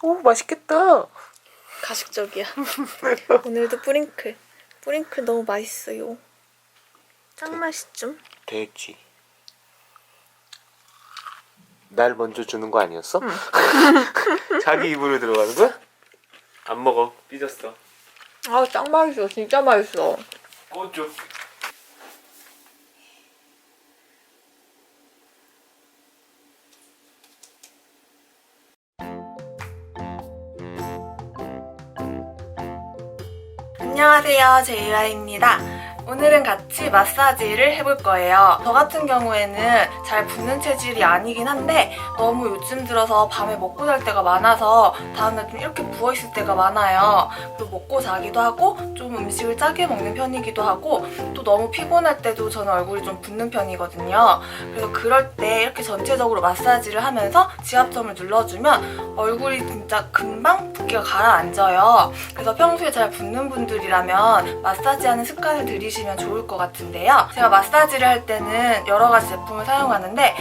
오, 맛있겠다. 가식적이야. 오늘도 뿌링클 너무 맛있어요. 짱 맛있죠? 됐지. 날 먼저 주는 거 아니었어? 응. 자기 입으로 들어가는 거야? 안 먹어. 삐졌어. 아, 짱 맛있어. 진짜 맛있어. 좀. 안녕하세요, 제이라입니다. 오늘은 같이 마사지를 해볼 거예요. 저 같은 경우에는 잘 붓는 체질이 아니긴 한데 너무 요즘 들어서 밤에 먹고 잘 때가 많아서 다음날 좀 이렇게 부어있을 때가 많아요. 그리고 먹고 자기도 하고 좀 음식을 짜게 먹는 편이기도 하고 또 너무 피곤할 때도 저는 얼굴이 좀 붓는 편이거든요. 그래서 그럴 때 이렇게 전체적으로 마사지를 하면서 지압점을 눌러주면 얼굴이 진짜 금방 붓기가 가라앉아요. 그래서 평소에 잘 붓는 분들이라면 마사지하는 습관을 들이시면 좋을 것 같은데요. 제가 마사지를 할 때는 여러 가지 제품을 사용하는데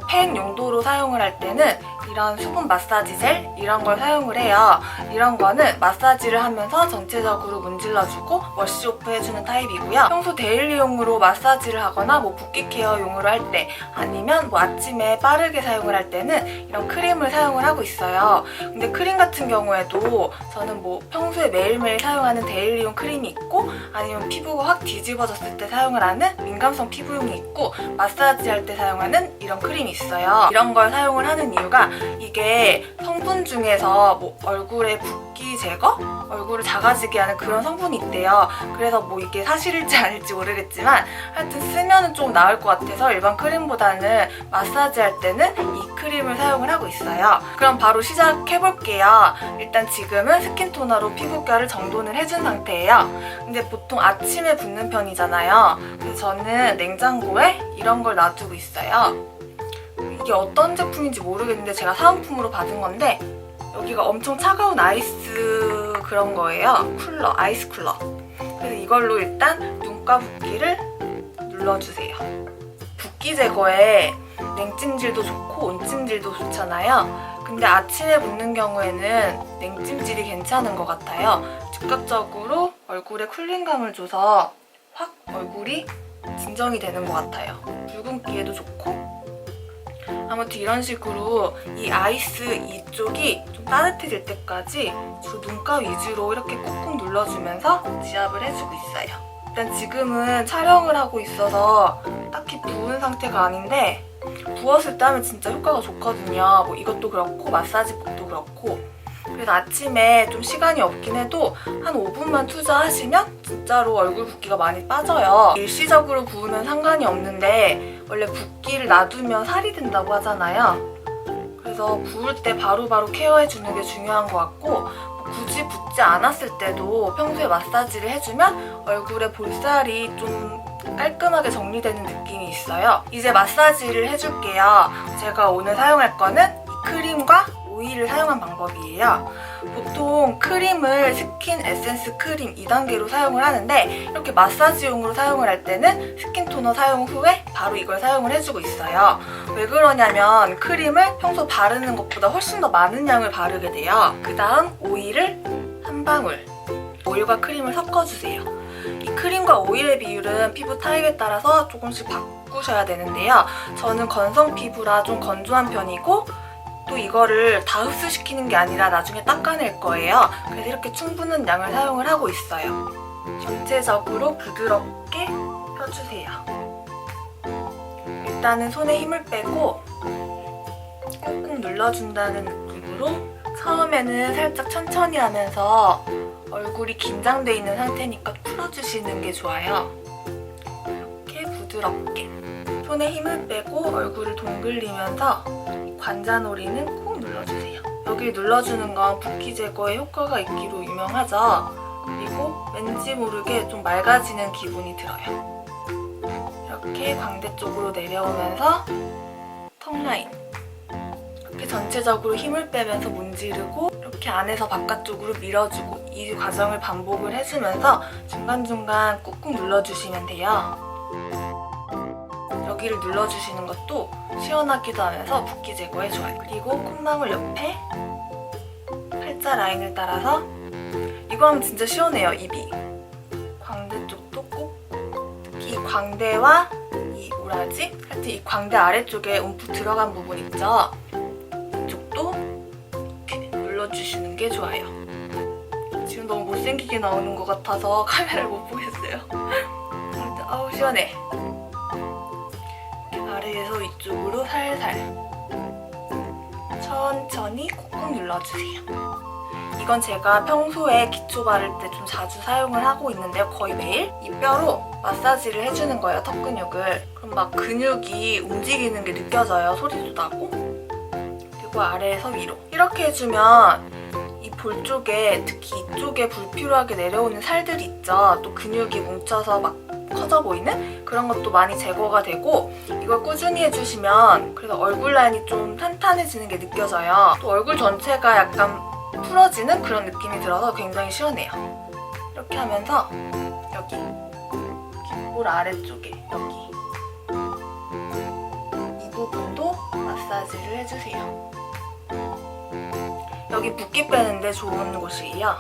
팩 용도로 사용을 할 때는 이런 수분 마사지 젤 이런 걸 사용을 해요. 이런 거는 마사지를 하면서 전체적으로 문질러주고 워시오프 해주는 타입이고요. 평소 데일리용으로 마사지를 하거나 뭐 붓기 케어용으로 할 때 아니면 뭐 아침에 빠르게 사용을 할 때는 이런 크림을 사용을 하고 있어요. 근데 크림 같은 경우에도 저는 뭐 평소에 매일매일 사용하는 데일리용 크림이 있고 아니면 피부가 확 뒤집어졌을 때 사용을 하는 민감성 피부용이 있고 마사지 할 때 사용하는 이런 크림이 있어요. 이런 걸 사용을 하는 이유가 이게 성분 중에서 뭐 얼굴에 붓기 제거? 얼굴을 작아지게 하는 그런 성분이 있대요. 그래서 뭐 이게 사실일지 아닐지 모르겠지만 하여튼 쓰면은 좀 나을 것 같아서 일반 크림보다는 마사지 할 때는 이 크림을 사용을 하고 있어요. 그럼 바로 시작해볼게요. 일단 지금은 스킨 토너로 피부결을 정돈을 해준 상태예요. 근데 보통 아침에 붓는 편이잖아요. 그래서 저는 냉장고에 이런 걸 놔두고 있어요. 이게 어떤 제품인지 모르겠는데 제가 사은품으로 받은 건데 여기가 엄청 차가운 아이스 그런 거예요. 쿨러, 아이스 쿨러. 그래서 이걸로 일단 눈가 붓기를 눌러주세요. 붓기 제거에 냉찜질도 좋고 온찜질도 좋잖아요. 근데 아침에 붓는 경우에는 냉찜질이 괜찮은 것 같아요. 즉각적으로 얼굴에 쿨링감을 줘서 확 얼굴이 진정이 되는 것 같아요. 붉은기에도 좋고 아무튼 이런 식으로 이 아이스 이쪽이 좀 따뜻해질 때까지 주로 눈가 위주로 이렇게 꾹꾹 눌러주면서 지압을 해주고 있어요. 일단 지금은 촬영을 하고 있어서 딱히 부은 상태가 아닌데 부었을 때 하면 진짜 효과가 좋거든요. 뭐 이것도 그렇고 마사지법도 그렇고. 그래서 아침에 좀 시간이 없긴 해도 한 5분만 투자하시면 진짜로 얼굴 붓기가 많이 빠져요. 일시적으로 부으면 상관이 없는데 원래 붓기를 놔두면 살이 된다고 하잖아요. 그래서 부을 때 바로바로 케어해주는 게 중요한 것 같고 굳이 붓지 않았을 때도 평소에 마사지를 해주면 얼굴에 볼살이 좀 깔끔하게 정리되는 느낌이 있어요. 이제 마사지를 해줄게요. 제가 오늘 사용할 거는 이 크림과 오일을 사용한 방법이에요. 보통 크림을 스킨 에센스 크림 2단계로 사용을 하는데 이렇게 마사지용으로 사용을 할 때는 스킨 토너 사용 후에 바로 이걸 사용을 해주고 있어요. 왜 그러냐면 크림을 평소 바르는 것보다 훨씬 더 많은 양을 바르게 돼요. 그 다음 오일을 한 방울, 오일과 크림을 섞어주세요. 이 크림과 오일의 비율은 피부 타입에 따라서 조금씩 바꾸셔야 되는데요. 저는 건성 피부라 좀 건조한 편이고 또 이거를 다 흡수시키는 게 아니라 나중에 닦아낼 거예요. 그래서 이렇게 충분한 양을 사용을 하고 있어요. 전체적으로 부드럽게 펴주세요. 일단은 손에 힘을 빼고 꾹꾹 눌러준다는 느낌으로 처음에는 살짝 천천히 하면서 얼굴이 긴장돼 있는 상태니까 풀어주시는 게 좋아요. 이렇게 부드럽게 손에 힘을 빼고 얼굴을 동글리면서 관자놀이는 콕 눌러주세요. 여기 눌러주는 건 붓기 제거에 효과가 있기로 유명하죠. 그리고 왠지 모르게 좀 맑아지는 기분이 들어요. 이렇게 광대 쪽으로 내려오면서 턱라인 이렇게 전체적으로 힘을 빼면서 문지르고 이렇게 안에서 바깥쪽으로 밀어주고 이 과정을 반복을 해주면서 중간중간 꾹꾹 눌러주시면 돼요. 여기를 눌러주시는 것도 시원하기도 하면서 붓기 제거에 좋아요. 그리고 콧망울 옆에 T자 라인을 따라서 이거 하면 진짜 시원해요. 입이 광대 쪽도 꼭 특히 이 광대와 이 뭐라지? 하여튼 이 광대 아래쪽에 움푹 들어간 부분 있죠? 이쪽도 이렇게 눌러주시는 게 좋아요. 지금 너무 못생기게 나오는 것 같아서 카메라를 못 보겠어요. 아무튼 아우 시원해. 이렇게 아래에서 위쪽으로 살살 천천히 콕콕 눌러주세요. 이건 제가 평소에 기초 바를 때 좀 자주 사용을 하고 있는데요. 거의 매일 이 뼈로 마사지를 해주는 거예요. 턱 근육을. 그럼 막 근육이 움직이는 게 느껴져요. 소리도 나고. 그리고 아래에서 위로 이렇게 해주면 이 볼 쪽에 특히 이쪽에 불필요하게 내려오는 살들이 있죠. 또 근육이 뭉쳐서 막 커져 보이는 그런 것도 많이 제거가 되고 이걸 꾸준히 해주시면 그래서 얼굴 라인이 좀 탄탄해지는 게 느껴져요. 또 얼굴 전체가 약간 풀어지는 그런 느낌이 들어서 굉장히 시원해요. 이렇게 하면서 여기 귓볼 아래쪽에 여기 이 부분도 마사지를 해주세요. 여기 붓기 빼는데 좋은 곳이에요.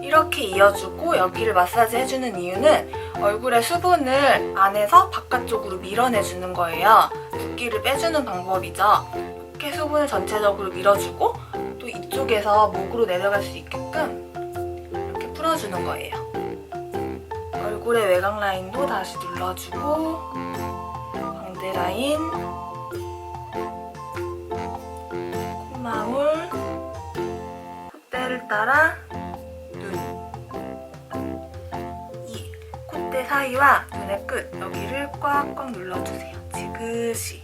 이렇게 이어주고 여기를 마사지 해주는 이유는 얼굴의 수분을 안에서 바깥쪽으로 밀어내주는 거예요. 붓기를 빼주는 방법이죠. 이렇게 수분을 전체적으로 밀어주고 또 이쪽에서 목으로 내려갈 수 있게끔 이렇게 풀어주는 거예요. 얼굴의 외곽 라인도 다시 눌러주고 광대 라인, 콧망울, 콧대를 따라 눈, 이 콧대 사이와 눈의 끝 여기를 꽉꽉 눌러주세요. 지그시.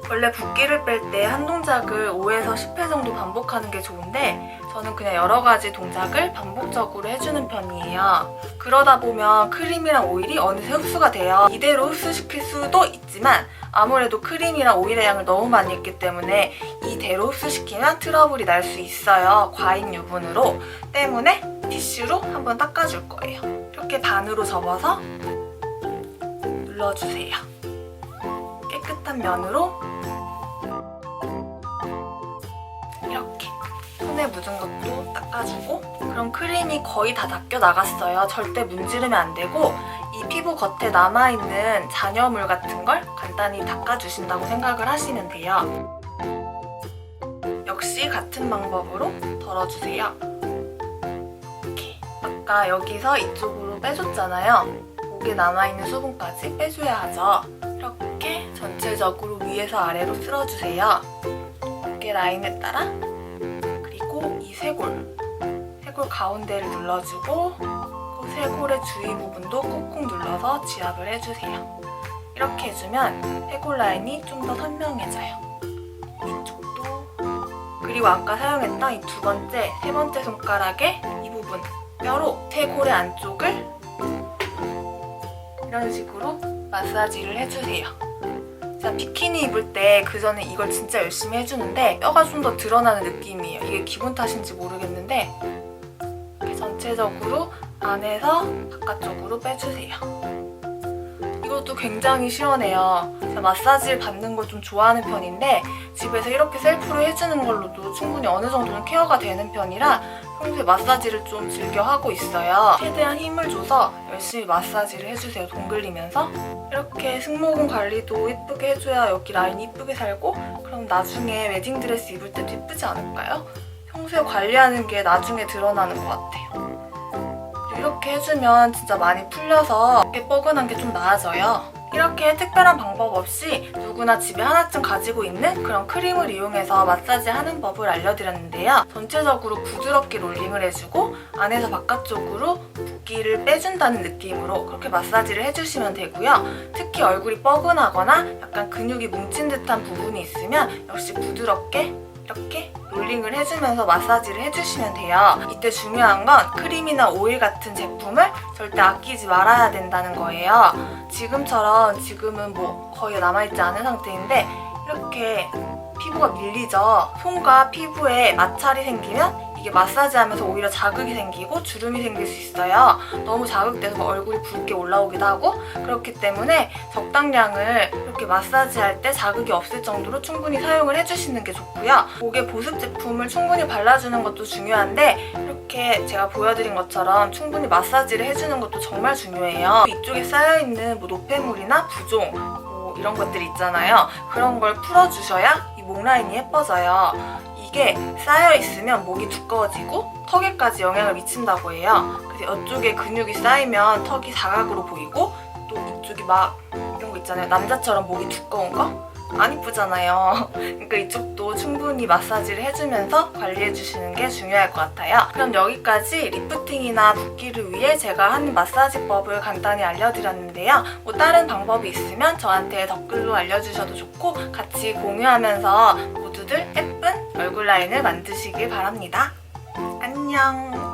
원래 붓기를 뺄 때 한 동작을 5에서 10회 정도 반복하는 게 좋은데 저는 그냥 여러 가지 동작을 반복적으로 해주는 편이에요. 그러다 보면 크림이랑 오일이 어느새 흡수가 돼요. 이대로 흡수시킬 수도 있지만 아무래도 크림이랑 오일의 양을 너무 많이 했기 때문에 이대로 흡수시키면 트러블이 날 수 있어요. 과잉 유분으로. 때문에 티슈로 한번 닦아줄 거예요. 이렇게 반으로 접어서 눌러주세요. 깨끗한 면으로 이렇게 손에 묻은 것도 닦아주고 그럼 크림이 거의 다 닦여 나갔어요. 절대 문지르면 안 되고 이 피부 겉에 남아있는 잔여물 같은 걸 간단히 닦아주신다고 생각을 하시면 돼요. 역시 같은 방법으로 덜어주세요. 이렇게 아까 여기서 이쪽으로 빼줬잖아요. 목에 남아있는 수분까지 빼줘야 하죠. 이렇게 전체적으로 위에서 아래로 쓸어주세요. 어깨 라인을 따라 그리고 이 쇄골 가운데를 눌러주고 그 쇄골의 주위 부분도 꾹꾹 눌러서 지압을 해주세요. 이렇게 해주면 쇄골 라인이 좀 더 선명해져요. 이쪽도 그리고 아까 사용했던 이 두 번째, 세 번째 손가락의 이 부분 뼈로 쇄골의 안쪽을 이런 식으로 마사지를 해주세요. 제가 비키니 입을 때 그 전에 이걸 진짜 열심히 해주는데 뼈가 좀 더 드러나는 느낌이에요. 이게 기분 탓인지 모르겠는데 이렇게 전체적으로 안에서 바깥쪽으로 빼주세요. 이것도 굉장히 시원해요. 제가 마사지를 받는 걸 좀 좋아하는 편인데 집에서 이렇게 셀프로 해주는 걸로도 충분히 어느 정도는 케어가 되는 편이라 평소에 마사지를 좀 즐겨 하고 있어요. 최대한 힘을 줘서 열심히 마사지를 해주세요. 돈 끌리면서. 이렇게 승모근 관리도 예쁘게 해줘야 여기 라인이 예쁘게 살고 그럼 나중에 웨딩드레스 입을 때도 예쁘지 않을까요? 평소에 관리하는 게 나중에 드러나는 것 같아요. 이렇게 해주면 진짜 많이 풀려서 이렇게 뻐근한 게 좀 나아져요. 이렇게 특별한 방법 없이 누구나 집에 하나쯤 가지고 있는 그런 크림을 이용해서 마사지 하는 법을 알려드렸는데요. 전체적으로 부드럽게 롤링을 해주고 안에서 바깥쪽으로 붓기를 빼준다는 느낌으로 그렇게 마사지를 해주시면 되고요. 특히 얼굴이 뻐근하거나 약간 근육이 뭉친 듯한 부분이 있으면 역시 부드럽게 이렇게 롤링을 해주면서 마사지를 해주시면 돼요. 이때 중요한 건 크림이나 오일 같은 제품을 절대 아끼지 말아야 된다는 거예요. 지금은 뭐 거의 남아있지 않은 상태인데 이렇게 피부가 밀리죠. 손과 피부에 마찰이 생기면 이게 마사지하면서 오히려 자극이 생기고 주름이 생길 수 있어요. 너무 자극돼서 얼굴이 붉게 올라오기도 하고, 그렇기 때문에 적당량을 이렇게 마사지할 때 자극이 없을 정도로 충분히 사용을 해주시는 게 좋고요. 목에 보습 제품을 충분히 발라주는 것도 중요한데, 이렇게 제가 보여드린 것처럼 충분히 마사지를 해주는 것도 정말 중요해요. 이쪽에 쌓여있는 뭐 노폐물이나 부종 이런 것들 있잖아요. 그런 걸 풀어주셔야 이 목 라인이 예뻐져요. 이게 쌓여있으면 목이 두꺼워지고 턱에까지 영향을 미친다고 해요. 그래서 이쪽에 근육이 쌓이면 턱이 사각으로 보이고, 또 이쪽이 막 이런 거 있잖아요. 남자처럼 목이 두꺼운 거? 안 이쁘잖아요. 그러니까 이쪽도 충분히 마사지를 해주면서 관리해주시는 게 중요할 것 같아요. 그럼 여기까지 리프팅이나 붓기를 위해 제가 하는 마사지법을 간단히 알려드렸는데요. 뭐 다른 방법이 있으면 저한테 댓글로 알려주셔도 좋고, 같이 공유하면서 모두들 예쁜 얼굴 라인을 만드시길 바랍니다. 안녕!